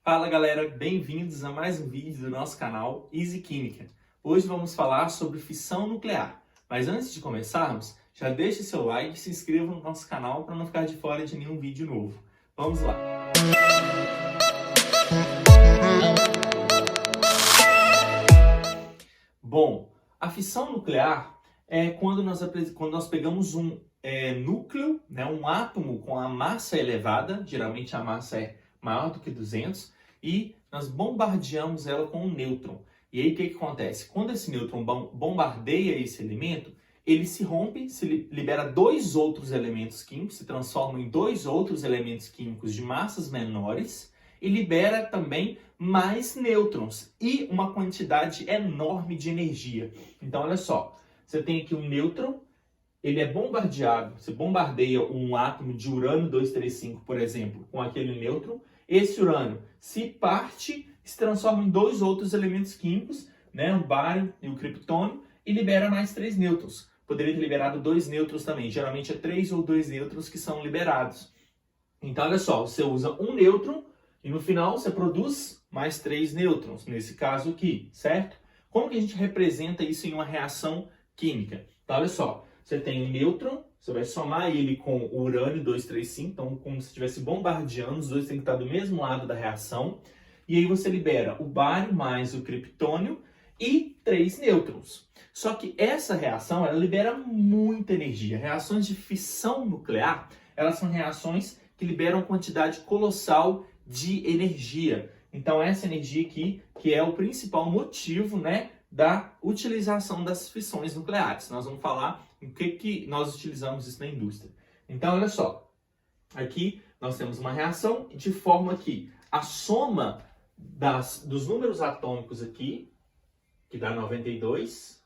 Fala galera, bem-vindos a mais um vídeo do nosso canal Easy Química. Hoje vamos falar sobre fissão nuclear. Mas antes de começarmos, já deixe seu like e se inscreva no nosso canal para não ficar de fora de nenhum vídeo novo. Vamos lá! Bom, a fissão nuclear é quando nós pegamos um núcleo, né, um átomo com a massa elevada, geralmente a massa é maior do que 200, e nós bombardeamos ela com um nêutron. E aí o que acontece? Quando esse nêutron bombardeia esse elemento, ele se rompe, se libera dois outros elementos químicos, se transforma em dois outros elementos químicos de massas menores e libera também mais nêutrons e uma quantidade enorme de energia. Então, olha só, você tem aqui um nêutron, ele é bombardeado, você bombardeia um átomo de urânio 235, por exemplo, com aquele nêutron. Esse urânio se parte, se transforma em dois outros elementos químicos, né, o bário e o criptônio, e libera mais 3 nêutrons. Poderia ter liberado 2 nêutrons também, geralmente é 3 ou 2 nêutrons que são liberados. Então, olha só, você usa um nêutron e no final você produz mais 3 nêutrons, nesse caso aqui, certo? Como que a gente representa isso em uma reação química? Então, olha só, você tem um nêutron, você vai somar ele com o urânio 235, então como se estivesse bombardeando, os dois têm que estar do mesmo lado da reação, e aí você libera o bário mais o criptônio e 3 nêutrons. Só que essa reação, ela libera muita energia. Reações de fissão nuclear, elas são reações que liberam quantidade colossal de energia. Então essa energia aqui, que é o principal motivo, né, da utilização das fissões nucleares. Nós vamos falar em que nós utilizamos isso na indústria. Então, olha só. Aqui nós temos uma reação de forma que a soma dos números atômicos aqui, que dá 92,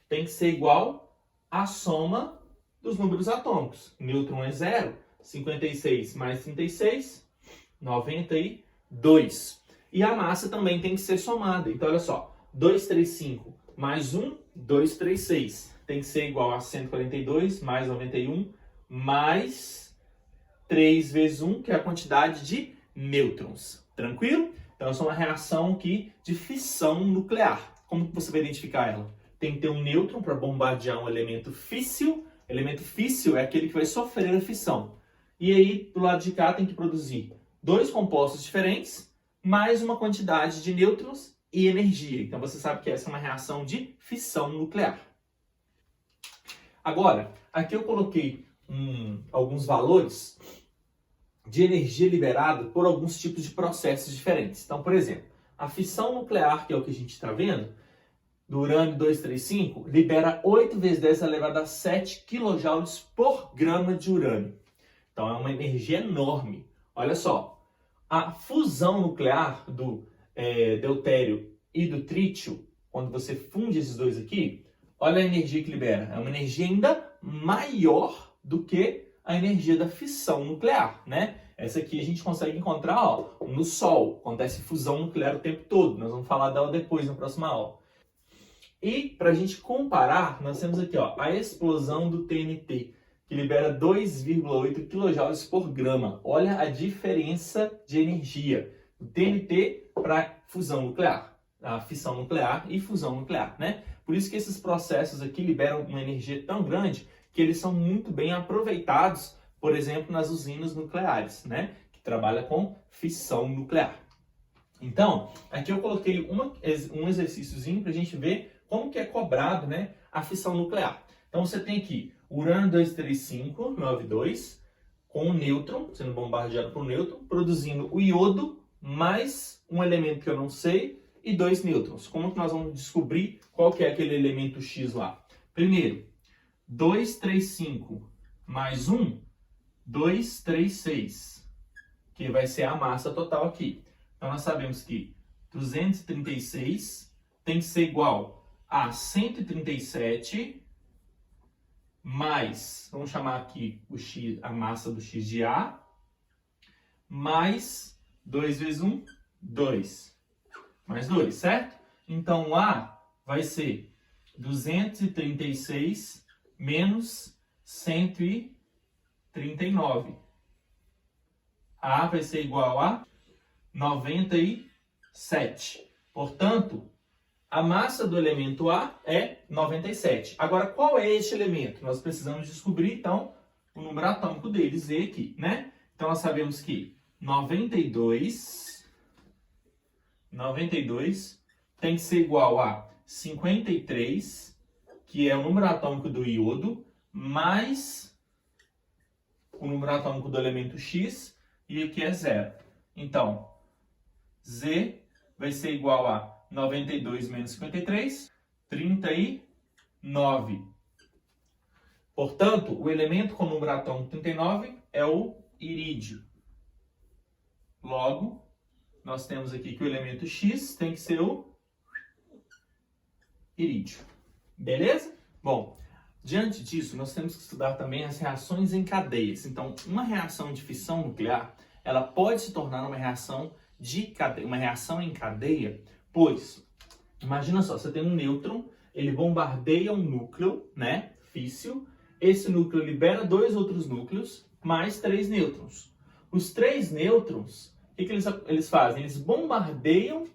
tem que ser igual à soma dos números atômicos. Nêutron é 0, 56 mais 36, 92. E a massa também tem que ser somada. Então, olha só. 235 mais 1, 236. Tem que ser igual a 142 mais 91 mais 3 vezes 1, que é a quantidade de nêutrons. Tranquilo? Então, essa é uma reação aqui de fissão nuclear. Como que você vai identificar ela? Tem que ter um nêutron para bombardear um elemento físsil. Elemento físsil é aquele que vai sofrer a fissão. E aí, do lado de cá, tem que produzir dois compostos diferentes, mais uma quantidade de nêutrons e energia. Então você sabe que essa é uma reação de fissão nuclear. Agora, aqui eu coloquei alguns valores de energia liberada por alguns tipos de processos diferentes. Então, por exemplo, a fissão nuclear, que é o que a gente está vendo, do urânio 235, libera 8 vezes 10 elevado a 7 kJ por grama de urânio. Então é uma energia enorme. Olha só, a fusão nuclear do deutério e do trítio, quando você funde esses dois aqui, olha a energia que libera. É uma energia ainda maior do que a energia da fissão nuclear, né? Essa aqui a gente consegue encontrar, ó, no Sol. Acontece fusão nuclear o tempo todo. Nós vamos falar dela depois na próxima aula. E para a gente comparar, nós temos aqui, ó, a explosão do TNT, que libera 2,8 kJ por grama. Olha a diferença de energia do TNT para fusão nuclear, a fissão nuclear e fusão nuclear, né? Por isso que esses processos aqui liberam uma energia tão grande que eles são muito bem aproveitados, por exemplo, nas usinas nucleares, né? Que trabalham com fissão nuclear. Então, aqui eu coloquei um exercíciozinho para a gente ver como que é cobrado, né, a fissão nuclear. Então você tem aqui urânio 235, 92, com um nêutron, sendo bombardeado por um nêutron, produzindo o iodo mais um elemento que eu não sei e 2 nêutrons. Como que nós vamos descobrir qual que é aquele elemento X lá? Primeiro, 235 mais 1, 236, que vai ser a massa total aqui. Então nós sabemos que 236 tem que ser igual a 137 mais, vamos chamar aqui o X, a massa do X de A, mais 2 vezes 1, 2. Mais 2, certo? Então o A vai ser 236 menos 139. A vai ser igual a 97. Portanto, a massa do elemento A é 97. Agora, qual é este elemento? Nós precisamos descobrir, então, o número atômico dele, Z aqui, né? Então, nós sabemos que 92 tem que ser igual a 53, que é o número atômico do iodo, mais o número atômico do elemento X, e aqui é 0. Então, Z vai ser igual a 92 menos 53, 39. Portanto, o elemento com o número atômico 39 é o irídio. Logo, nós temos aqui que o elemento X tem que ser o irídio. Beleza? Bom, diante disso, nós temos que estudar também as reações em cadeias. Então, uma reação de fissão nuclear, ela pode se tornar uma reação em cadeia, pois, imagina só, você tem um nêutron, ele bombardeia um núcleo, né, físsil, esse núcleo libera 2 outros núcleos, mais 3 nêutrons. Os 3 nêutrons, o que eles fazem? Eles bombardeiam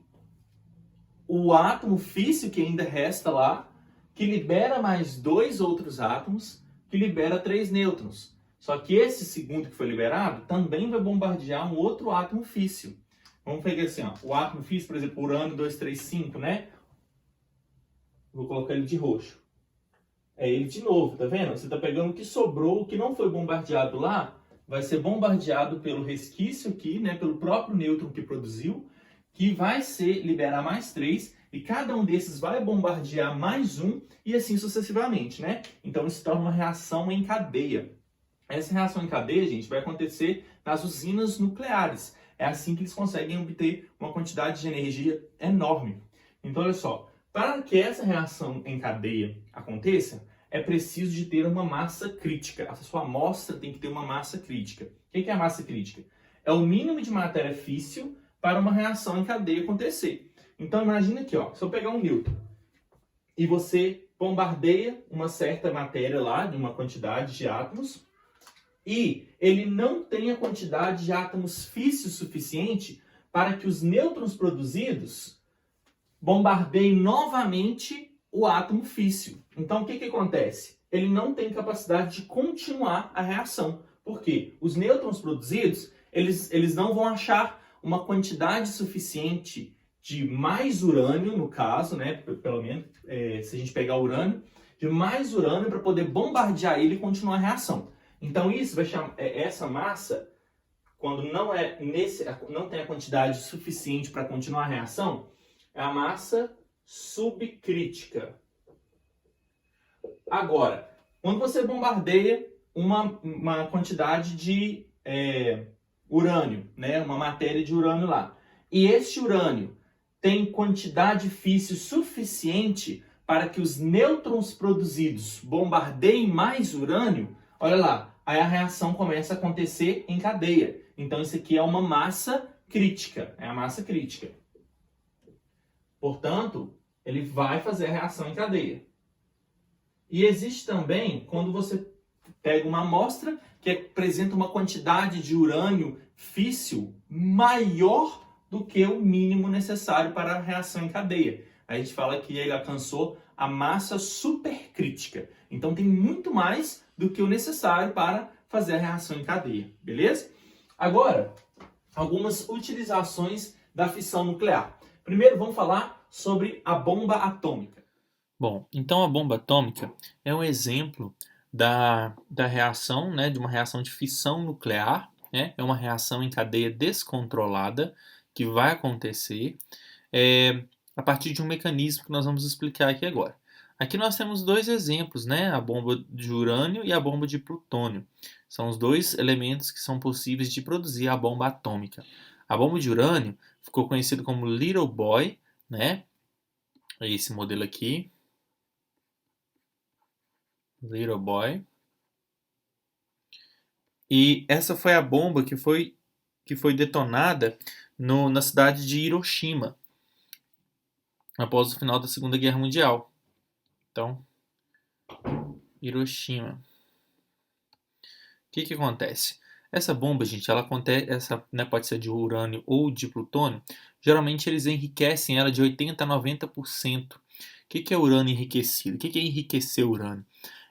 o átomo físsil que ainda resta lá, que libera mais 2 outros átomos, que libera 3 nêutrons. Só que esse segundo que foi liberado também vai bombardear um outro átomo físsil. Vamos pegar assim, ó, o átomo físsil, por exemplo, urânio 235, né? Vou colocar ele de roxo. É ele de novo, tá vendo? Você tá pegando o que sobrou, o que não foi bombardeado lá, vai ser bombardeado pelo resquício aqui, né? Pelo próprio nêutron que produziu, que vai liberar mais 3, e cada um desses vai bombardear mais um, e assim sucessivamente, né? Então isso se torna uma reação em cadeia. Essa reação em cadeia, gente, vai acontecer nas usinas nucleares. É assim que eles conseguem obter uma quantidade de energia enorme. Então, olha só, para que essa reação em cadeia aconteça, é preciso de ter uma massa crítica. A sua amostra tem que ter uma massa crítica. O que é a massa crítica? É o mínimo de matéria físsil para uma reação em cadeia acontecer. Então, imagina aqui, ó, se eu pegar um nêutron e você bombardeia uma certa matéria lá, de uma quantidade de átomos, e ele não tem a quantidade de átomos físseis suficiente para que os nêutrons produzidos bombardeiem novamente o átomo físsil. Então, o que acontece? Ele não tem capacidade de continuar a reação. Por quê? Os nêutrons produzidos, eles não vão achar uma quantidade suficiente de mais urânio, no caso, né? Pelo menos, se a gente pegar urânio, de mais urânio para poder bombardear ele e continuar a reação. Então isso vai chamar essa massa, quando não tem a quantidade suficiente para continuar a reação, é a massa subcrítica. Agora, quando você bombardeia uma quantidade de urânio, né, uma matéria de urânio lá, e este urânio tem quantidade físsil suficiente para que os nêutrons produzidos bombardeiem mais urânio, olha lá, aí a reação começa a acontecer em cadeia. Então isso aqui é uma massa crítica, é a massa crítica. Portanto, ele vai fazer a reação em cadeia. E existe também, quando você pega uma amostra que apresenta uma quantidade de urânio físsil maior do que o mínimo necessário para a reação em cadeia. A gente fala que ele alcançou a massa supercrítica. Então tem muito mais do que o necessário para fazer a reação em cadeia, beleza? Agora, algumas utilizações da fissão nuclear. Primeiro, vamos falar sobre a bomba atômica. Bom, então a bomba atômica é um exemplo da reação, né, de uma reação de fissão nuclear, né? É uma reação em cadeia descontrolada que vai acontecer a partir de um mecanismo que nós vamos explicar aqui agora. Aqui nós temos dois exemplos, né? A bomba de urânio e a bomba de plutônio. São os dois elementos que são possíveis de produzir a bomba atômica. A bomba de urânio ficou conhecida como Little Boy, né? Esse modelo aqui. Little Boy. E essa foi a bomba que foi detonada na cidade de Hiroshima, após o final da Segunda Guerra Mundial. Então, Hiroshima. O que acontece? Essa bomba, gente, ela acontece, né, pode ser de urânio ou de plutônio. Geralmente eles enriquecem ela de 80 a 90%. O que é urânio enriquecido? O que é enriquecer urânio?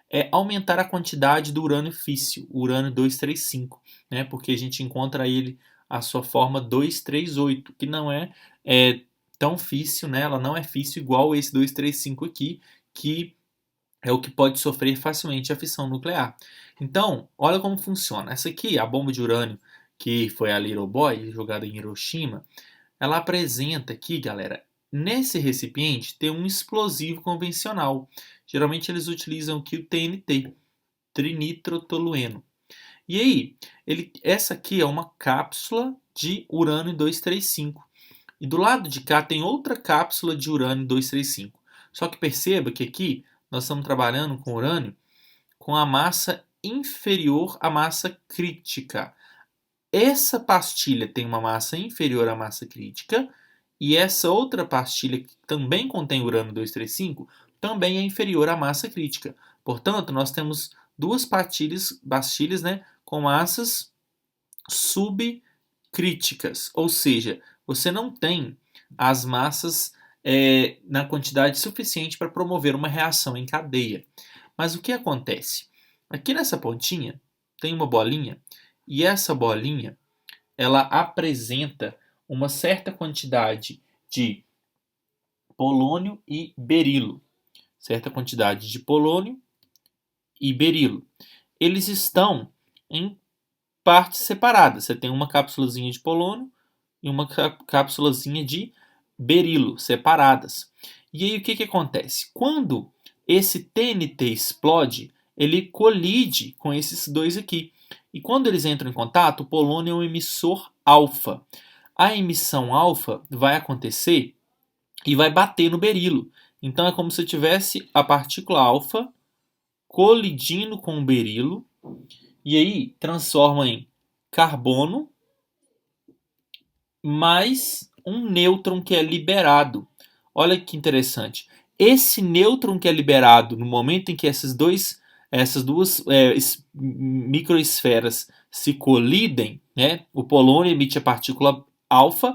É aumentar a quantidade do urânio físsil, o urânio 235, né? Porque a gente encontra ele a sua forma 238, que não é tão físsil, né? Ela não é físsil igual esse 235 aqui, que é o que pode sofrer facilmente a fissão nuclear. Então, olha como funciona. Essa aqui, a bomba de urânio, que foi a Little Boy, jogada em Hiroshima, ela apresenta aqui, galera, nesse recipiente tem um explosivo convencional. Geralmente eles utilizam aqui o TNT, trinitrotolueno. E aí, essa aqui é uma cápsula de urânio 235. E do lado de cá tem outra cápsula de urânio 235. Só que perceba que aqui nós estamos trabalhando com urânio com a massa inferior à massa crítica. Essa pastilha tem uma massa inferior à massa crítica e essa outra pastilha que também contém urânio 235 também é inferior à massa crítica. Portanto, nós temos duas pastilhas, né, com massas subcríticas, ou seja, você não tem as massas na quantidade suficiente para promover uma reação em cadeia. Mas o que acontece? Aqui nessa pontinha tem uma bolinha e essa bolinha ela apresenta uma certa quantidade de polônio e berilo. Certa quantidade de polônio e berilo. Eles estão em partes separadas. Você tem uma cápsulazinha de polônio e uma cápsulazinha de berilo separadas. E aí o que acontece? Quando esse TNT explode, ele colide com esses dois aqui. E quando eles entram em contato, o polônio é um emissor alfa. A emissão alfa vai acontecer e vai bater no berilo. Então é como se eu tivesse a partícula alfa colidindo com o berilo e aí transforma em carbono mais um nêutron que é liberado. Olha que interessante. Esse nêutron que é liberado no momento em que essas duas microesferas se colidem, né? O polônio emite a partícula alfa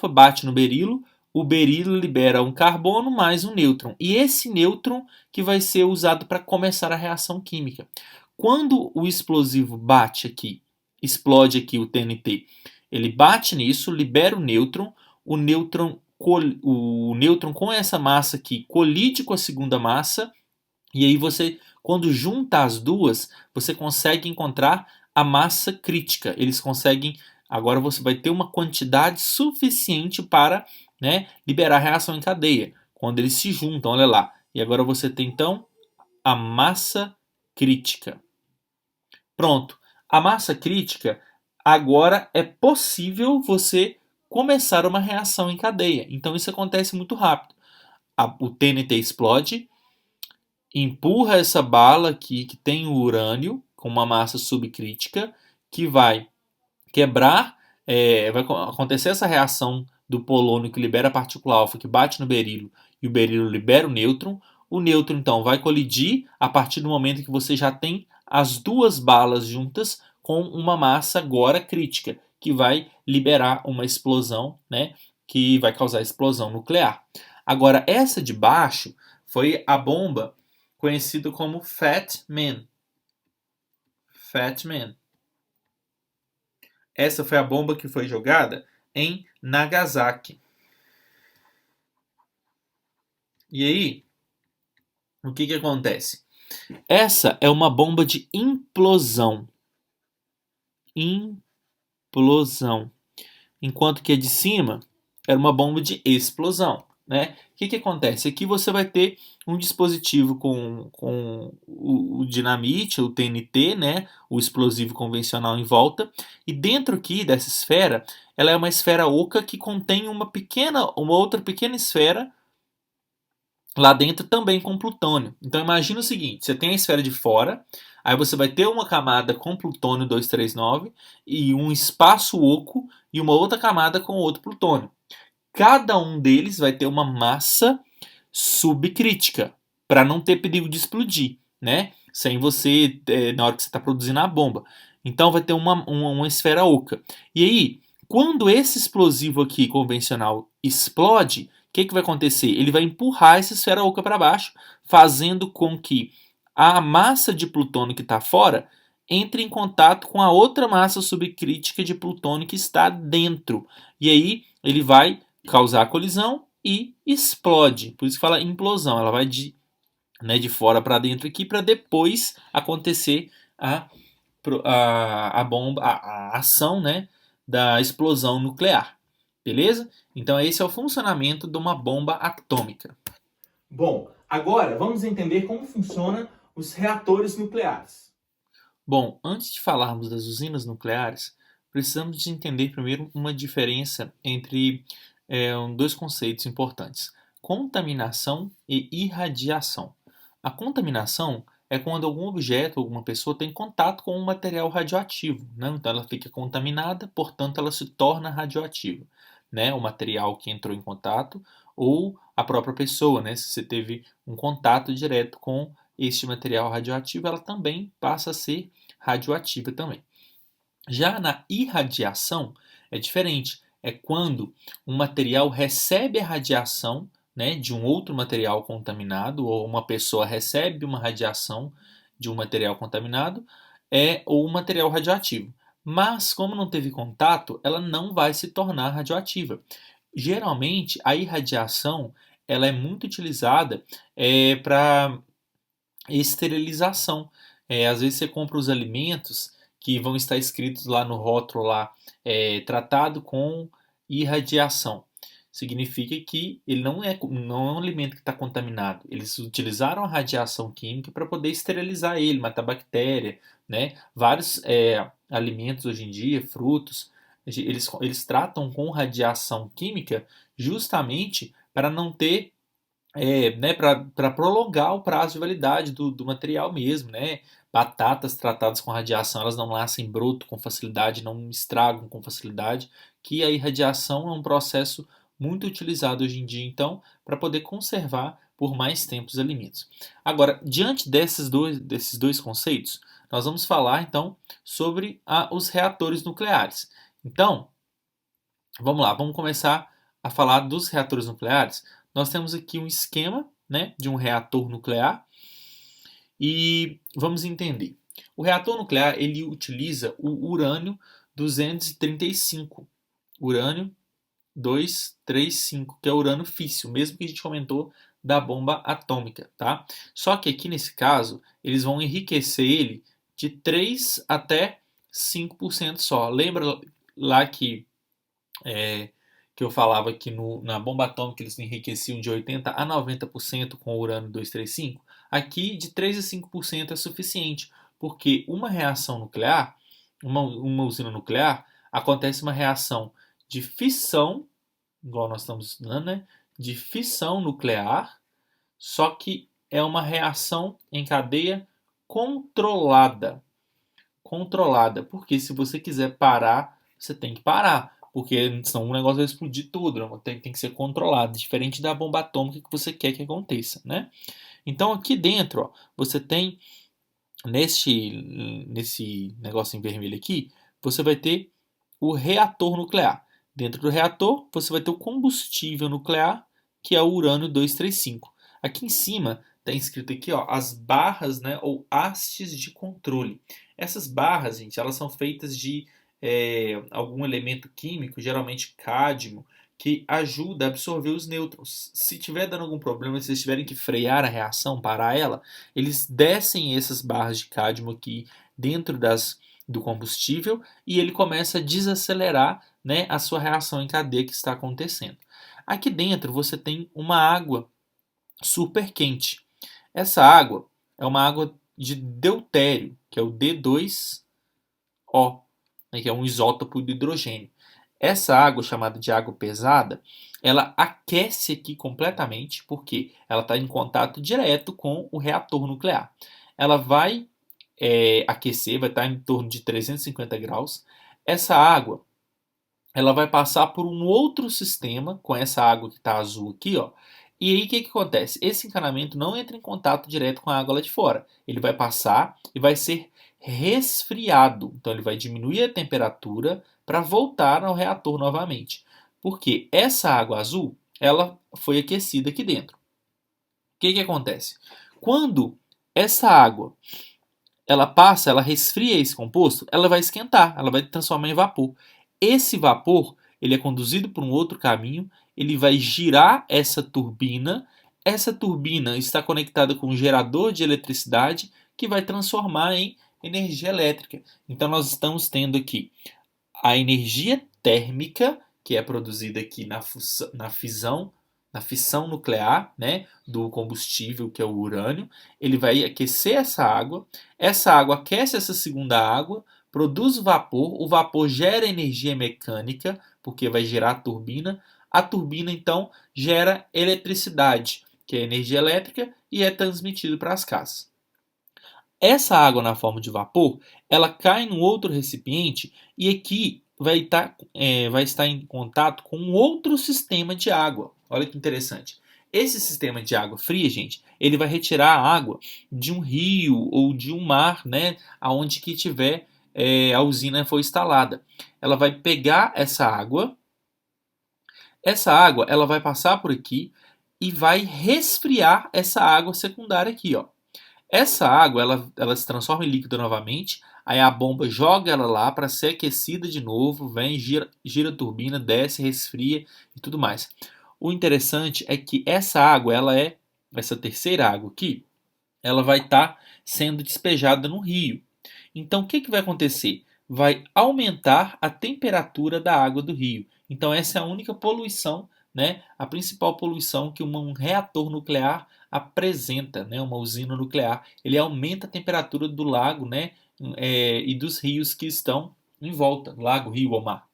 bate no berilo, o berilo libera um carbono mais um nêutron. E esse nêutron que vai ser usado para começar a reação química. Quando o explosivo bate aqui, explode aqui o TNT, ele bate nisso, libera o nêutron com essa massa aqui colide com a segunda massa, e aí você, quando junta as duas, você consegue encontrar a massa crítica. Eles conseguem, agora você vai ter uma quantidade suficiente para, né, liberar a reação em cadeia. Quando eles se juntam, olha lá. E agora você tem então a massa crítica. Pronto. A massa crítica, agora é possível você começar uma reação em cadeia. Então isso acontece muito rápido. O TNT explode, empurra essa bala aqui que tem o urânio com uma massa subcrítica que vai quebrar, vai acontecer essa reação do polônio que libera a partícula alfa que bate no berilo e o berilo libera o nêutron. O nêutron então vai colidir a partir do momento que você já tem as duas balas juntas com uma massa agora crítica que vai liberar uma explosão, né, que vai causar explosão nuclear. Agora essa de baixo foi a bomba conhecida como Fat Man. Fat Man. Essa foi a bomba que foi jogada em Nagasaki. E aí, o que acontece? Essa é uma bomba de implosão. Implosão. Enquanto que a de cima era uma bomba de explosão. Né? O que acontece? Aqui você vai ter um dispositivo com o dinamite, o TNT, né? O explosivo convencional em volta, e dentro aqui dessa esfera, ela é uma esfera oca que contém uma outra pequena esfera lá dentro também com plutônio. Então imagina o seguinte, você tem a esfera de fora, aí você vai ter uma camada com plutônio 239 e um espaço oco e uma outra camada com outro plutônio. Cada um deles vai ter uma massa subcrítica para não ter perigo de explodir, né? Sem você, na hora que você está produzindo a bomba. Então vai ter uma esfera oca. E aí, quando esse explosivo aqui convencional explode, o que vai acontecer? Ele vai empurrar essa esfera oca para baixo, fazendo com que a massa de plutônio que está fora entre em contato com a outra massa subcrítica de plutônio que está dentro. E aí ele vai causar a colisão e explode. Por isso que fala implosão. Ela vai de fora para dentro aqui para depois acontecer a bomba, a ação, né, da explosão nuclear. Beleza? Então esse é o funcionamento de uma bomba atômica. Bom, agora vamos entender como funcionam os reatores nucleares. Bom, antes de falarmos das usinas nucleares, precisamos de entender primeiro uma diferença entre dois conceitos importantes: contaminação e irradiação. A contaminação é quando algum objeto, alguma pessoa tem contato com um material radioativo, né? Então ela fica contaminada, portanto ela se torna radioativa, né? O material que entrou em contato ou a própria pessoa, né? Se você teve um contato direto com este material radioativo, ela também passa a ser radioativa também. Já na irradiação é diferente, é quando um material recebe a radiação, né, de um outro material contaminado, ou uma pessoa recebe uma radiação de um material contaminado, ou um material radioativo. Mas, como não teve contato, ela não vai se tornar radioativa. Geralmente, a irradiação ela é muito utilizada para esterilização. Às vezes você compra os alimentos que vão estar escritos lá no rótulo lá, tratado com irradiação. Significa que ele não é um alimento que está contaminado. Eles utilizaram a radiação química para poder esterilizar ele, matar bactéria, né? Vários alimentos hoje em dia, frutos, eles tratam com radiação química justamente para não ter né, para prolongar o prazo de validade do material mesmo, né? Batatas tratadas com radiação, elas não nascem broto com facilidade, não estragam com facilidade, que a irradiação é um processo muito utilizado hoje em dia, então, para poder conservar por mais tempo os alimentos. Agora, diante desses dois conceitos, nós vamos falar, então, sobre os reatores nucleares. Então, vamos lá, vamos começar a falar dos reatores nucleares. Nós temos aqui um esquema, né, de um reator nuclear e vamos entender. O reator nuclear ele utiliza o urânio 235, urânio 235, que é o urânio físsil, mesmo que a gente comentou da bomba atômica, tá? Só que aqui nesse caso, eles vão enriquecer ele de 3 até 5% só. Lembra lá que eu falava que na bomba atômica eles enriqueciam de 80 a 90% com o urânio 235, aqui de 3 a 5% é suficiente, porque uma reação nuclear, uma usina nuclear, acontece uma reação de fissão, igual nós estamos estudando, né? De fissão nuclear, só que é uma reação em cadeia controlada. Controlada, porque se você quiser parar, você tem que parar. Porque senão o negócio vai explodir tudo, tem que ser controlado, diferente da bomba atômica que você quer que aconteça, né? Então aqui dentro, ó, você tem nesse negócio em vermelho aqui, você vai ter o reator nuclear. Dentro do reator, você vai ter o combustível nuclear, que é o urânio 235. Aqui em cima está escrito aqui, ó, as barras, né, ou hastes de controle. Essas barras, gente, elas são feitas de algum elemento químico, geralmente cádmio, que ajuda a absorver os nêutrons. Se tiver dando algum problema, se vocês tiverem que frear a reação, parar ela, eles descem essas barras de cádmio aqui dentro do combustível e ele começa a desacelerar, né, a sua reação em cadeia que está acontecendo. Aqui dentro você tem uma água super quente. Essa água é uma água de deutério, que é o D2O, né, que é um isótopo de hidrogênio. Essa água, chamada de água pesada, ela aquece aqui completamente, porque ela está em contato direto com o reator nuclear. Ela vai aquecer, vai estar em torno de 350 graus. Essa água ela vai passar por um outro sistema, com essa água que está azul aqui, ó. E aí o que acontece? Esse encanamento não entra em contato direto com a água lá de fora. Ele vai passar e vai ser resfriado. Então ele vai diminuir a temperatura para voltar ao reator novamente. Porque essa água azul, ela foi aquecida aqui dentro. O que acontece? Quando essa água ela passa, ela resfria esse composto, ela vai esquentar, ela vai transformar em vapor. Esse vapor, ele é conduzido por um outro caminho, ele vai girar essa turbina está conectada com um gerador de eletricidade que vai transformar em energia elétrica. Então nós estamos tendo aqui a energia térmica, que é produzida aqui na fissão nuclear, né, do combustível, que é o urânio. Ele vai aquecer essa água aquece essa segunda água, produz vapor, o vapor gera energia mecânica, porque vai gerar a turbina então gera eletricidade, que é energia elétrica, e é transmitido para as casas. Essa água na forma de vapor, ela cai num outro recipiente e aqui vai estar em contato com um outro sistema de água. Olha que interessante. Esse sistema de água fria, gente, ele vai retirar a água de um rio ou de um mar, né, aonde que tiver a usina foi instalada. Ela vai pegar essa água ela vai passar por aqui e vai resfriar essa água secundária aqui, ó. Essa água ela se transforma em líquido novamente, aí a bomba joga ela lá para ser aquecida de novo, vem, gira a turbina, desce, resfria e tudo mais. O interessante é que essa terceira água aqui, ela vai estar sendo despejada no rio. Então o que vai acontecer? Vai aumentar a temperatura da água do rio. Então essa é a única poluição, né? A principal poluição que um reator nuclear apresenta, né? Uma usina nuclear. Ele aumenta a temperatura do lago, né? E dos rios que estão em volta, lago, rio ou mar,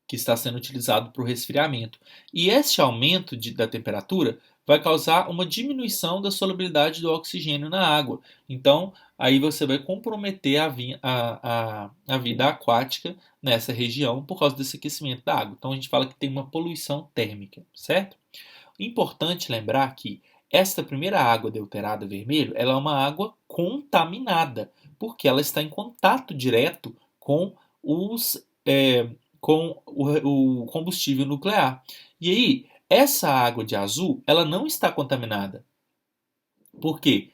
que está sendo utilizado para o resfriamento. E esse aumento da temperatura vai causar uma diminuição da solubilidade do oxigênio na água. Então, aí você vai comprometer a vida aquática nessa região por causa desse aquecimento da água. Então, a gente fala que tem uma poluição térmica, certo? Importante lembrar que esta primeira água deuterada vermelho, ela é uma água contaminada, porque ela está em contato direto com o combustível nuclear. E aí, essa água de azul, ela não está contaminada. Por quê?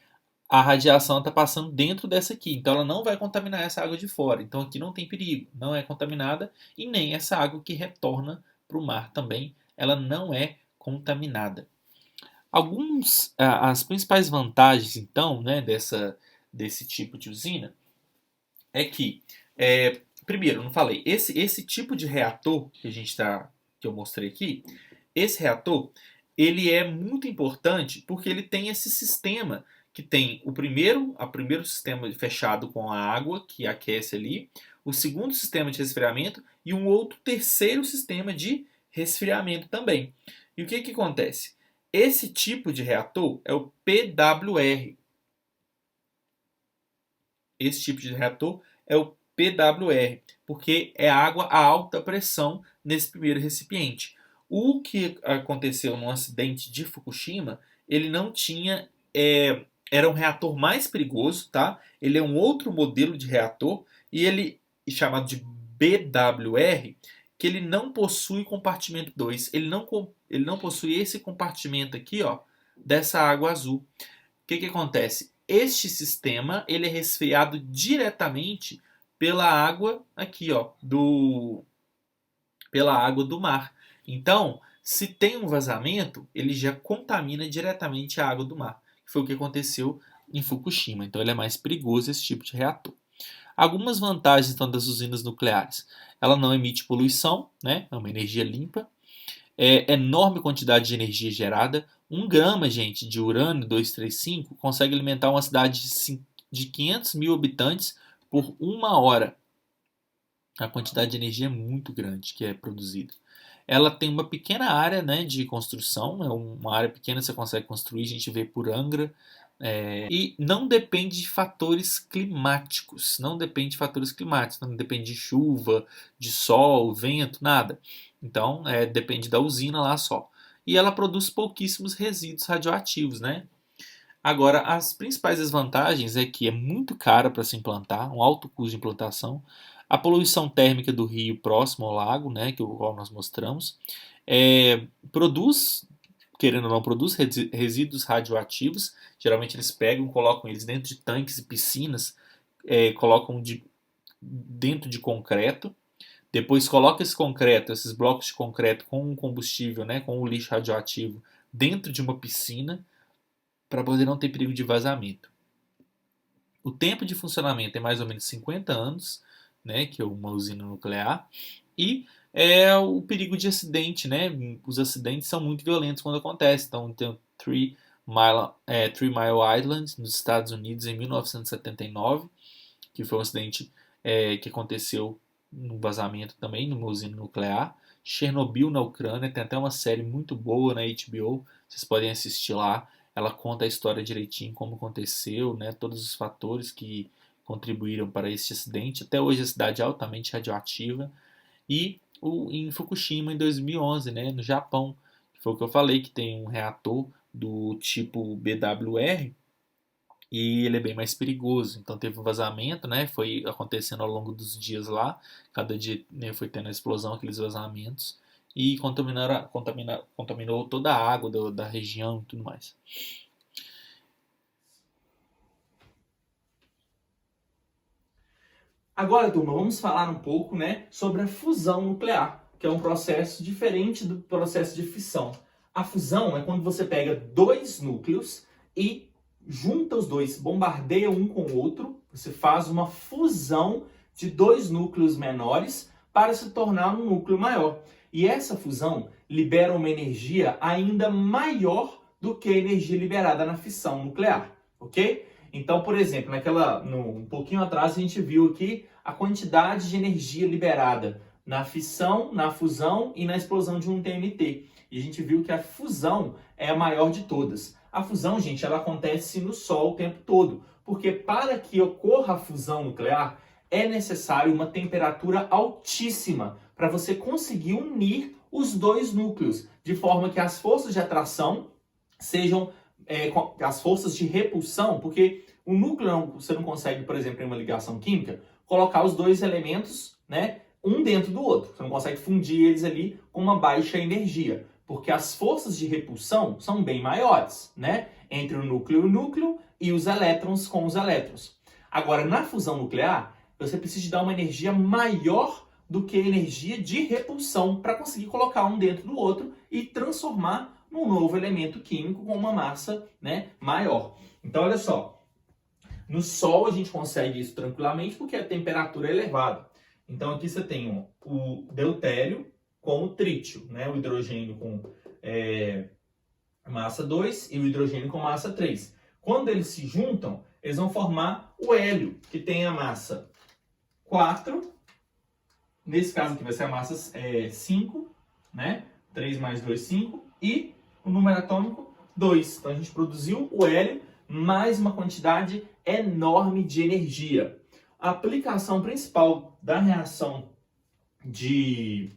A radiação está passando dentro dessa aqui, então ela não vai contaminar essa água de fora. Então aqui não tem perigo, não é contaminada, e nem essa água que retorna para o mar também, ela não é contaminada. As principais vantagens, então, né, desse tipo de usina é que, primeiro, não falei, esse tipo de reator que eu mostrei aqui, esse reator, ele é muito importante porque ele tem esse sistema que tem o primeiro sistema fechado com a água que aquece ali, o segundo sistema de resfriamento e um outro terceiro sistema de resfriamento também. E o que acontece? Esse tipo de reator é o PWR. Esse tipo de reator é o PWR, porque é água a alta pressão nesse primeiro recipiente. O que aconteceu no acidente de Fukushima, ele não tinha. Era um reator mais perigoso, tá? Ele é um outro modelo de reator e ele chamado de BWR, que ele não possui compartimento 2. Ele não possui esse compartimento aqui, ó, dessa água azul. O que acontece? Este sistema ele é resfriado diretamente pela água aqui, ó, pela água do mar. Então, se tem um vazamento, ele já contamina diretamente a água do mar. Foi o que aconteceu em Fukushima. Então, ele é mais perigoso esse tipo de reator. Algumas vantagens então, das usinas nucleares. Ela não emite poluição, né? É uma energia limpa. Enorme quantidade de energia gerada. 1 grama, gente, de urânio 235 consegue alimentar uma cidade de 500 mil habitantes por 1 hora. A quantidade de energia é muito grande que é produzida. Ela tem uma pequena área, né, de construção, é uma área pequena, você consegue construir, a gente vê por Angra, e não depende de fatores climáticos, não depende de chuva, de sol, vento, nada. Então, depende da usina lá só. E ela produz pouquíssimos resíduos radioativos, né? Agora, as principais desvantagens é que é muito caro para se implantar, um alto custo de implantação, a poluição térmica do rio próximo ao lago, né, que é o qual nós mostramos, produz, querendo ou não, produz resíduos radioativos. Geralmente eles pegam, colocam eles dentro de tanques e piscinas, colocam dentro de concreto, depois coloca esse concreto, esses blocos de concreto com o combustível, né, com o lixo radioativo, dentro de uma piscina para poder não ter perigo de vazamento. O tempo de funcionamento é mais ou menos 50 anos, né, que é uma usina nuclear, e o perigo de acidente, né? Os acidentes são muito violentos quando acontecem. Então tem o Three Mile Island nos Estados Unidos em 1979, que foi um acidente que aconteceu num vazamento também, numa usina nuclear. Chernobyl na Ucrânia, tem até uma série muito boa na HBO, vocês podem assistir lá. Ela conta a história direitinho, como aconteceu, né, todos os fatores que contribuíram para esse acidente. Até hoje a cidade é altamente radioativa. E em Fukushima, em 2011, né, no Japão, que foi o que eu falei, que tem um reator do tipo BWR, e ele é bem mais perigoso. Então teve um vazamento, né? Foi acontecendo ao longo dos dias lá. Cada dia, né, foi tendo a explosão, aqueles vazamentos. E contaminou toda a água da região e tudo mais. Agora, turma, vamos falar um pouco, né, sobre a fusão nuclear, que é um processo diferente do processo de fissão. A fusão é quando você pega dois núcleos e junta os dois, bombardeia um com o outro, você faz uma fusão de dois núcleos menores para se tornar um núcleo maior. E essa fusão libera uma energia ainda maior do que a energia liberada na fissão nuclear, ok? Então, por exemplo, um pouquinho atrás a gente viu aqui a quantidade de energia liberada na fissão, na fusão e na explosão de um TNT. E a gente viu que a fusão é a maior de todas. A fusão, gente, ela acontece no Sol o tempo todo, porque para que ocorra a fusão nuclear é necessário uma temperatura altíssima para você conseguir unir os dois núcleos, de forma que as forças de atração sejam as forças de repulsão, porque o núcleo você não consegue, por exemplo, em uma ligação química, colocar os dois elementos, né, um dentro do outro. Você não consegue fundir eles ali com uma baixa energia, porque as forças de repulsão são bem maiores, né, entre o núcleo e os elétrons com os elétrons. Agora, na fusão nuclear, você precisa de dar uma energia maior do que a energia de repulsão para conseguir colocar um dentro do outro e transformar num novo elemento químico com uma massa, né, maior. Então, olha só, no Sol a gente consegue isso tranquilamente porque a temperatura é elevada. Então, aqui você tem o deutério com o trítio, né, o hidrogênio com massa 2 e o hidrogênio com massa 3. Quando eles se juntam, eles vão formar o hélio, que tem a massa 4, nesse caso aqui vai ser a massa 5, né? 3 mais 2, 5, e o número atômico 2. Então a gente produziu o hélio mais uma quantidade enorme de energia. A aplicação principal da reação de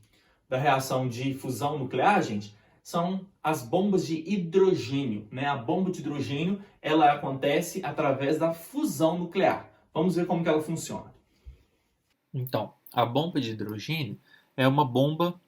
fusão nuclear, gente, são as bombas de hidrogênio, né? A bomba de hidrogênio, ela acontece através da fusão nuclear. Vamos ver como que ela funciona. Então, a bomba de hidrogênio é uma bomba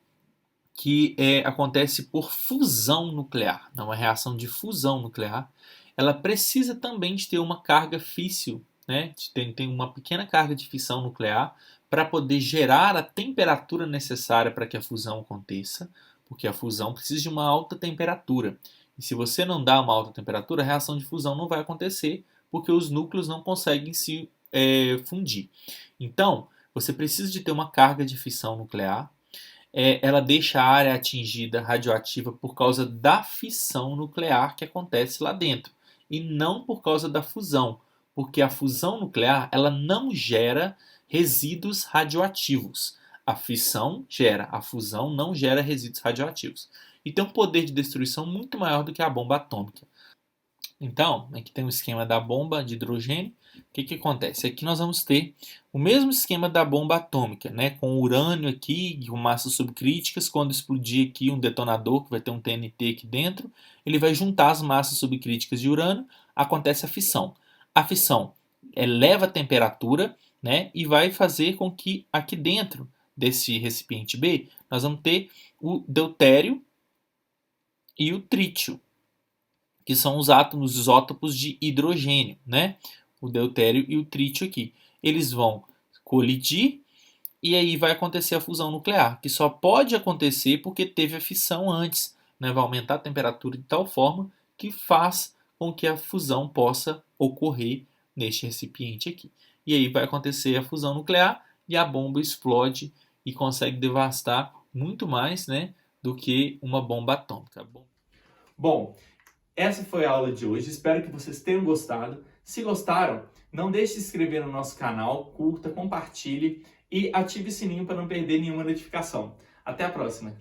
que acontece por fusão nuclear, não, uma reação de fusão nuclear. Ela precisa também de ter uma carga físsil, né? Tem uma pequena carga de fissão nuclear para poder gerar a temperatura necessária para que a fusão aconteça, porque a fusão precisa de uma alta temperatura. E se você não dá uma alta temperatura, a reação de fusão não vai acontecer, porque os núcleos não conseguem se fundir. Então, você precisa de ter uma carga de fissão nuclear. Ela deixa a área atingida radioativa por causa da fissão nuclear que acontece lá dentro, e não por causa da fusão, porque a fusão nuclear ela não gera resíduos radioativos. A fissão gera, a fusão não gera resíduos radioativos. E tem um poder de destruição muito maior do que a bomba atômica. Então, aqui tem o esquema da bomba de hidrogênio. O que acontece? Aqui nós vamos ter o mesmo esquema da bomba atômica, né? Com urânio aqui, com massas subcríticas. Quando explodir aqui um detonador, que vai ter um TNT aqui dentro, ele vai juntar as massas subcríticas de urânio, acontece a fissão. A fissão eleva a temperatura, né, e vai fazer com que aqui dentro desse recipiente B nós vamos ter o deutério e o trítio, que são os isótopos de hidrogênio, né? O deutério e o trítio aqui. Eles vão colidir e aí vai acontecer a fusão nuclear, que só pode acontecer porque teve a fissão antes, né? Vai aumentar a temperatura de tal forma que faz com que a fusão possa ocorrer neste recipiente aqui. E aí vai acontecer a fusão nuclear e a bomba explode e consegue devastar muito mais, né, do que uma bomba atômica. Bom, essa foi a aula de hoje. Espero que vocês tenham gostado. Se gostaram, não deixe de se inscrever no nosso canal, curta, compartilhe e ative o sininho para não perder nenhuma notificação. Até a próxima!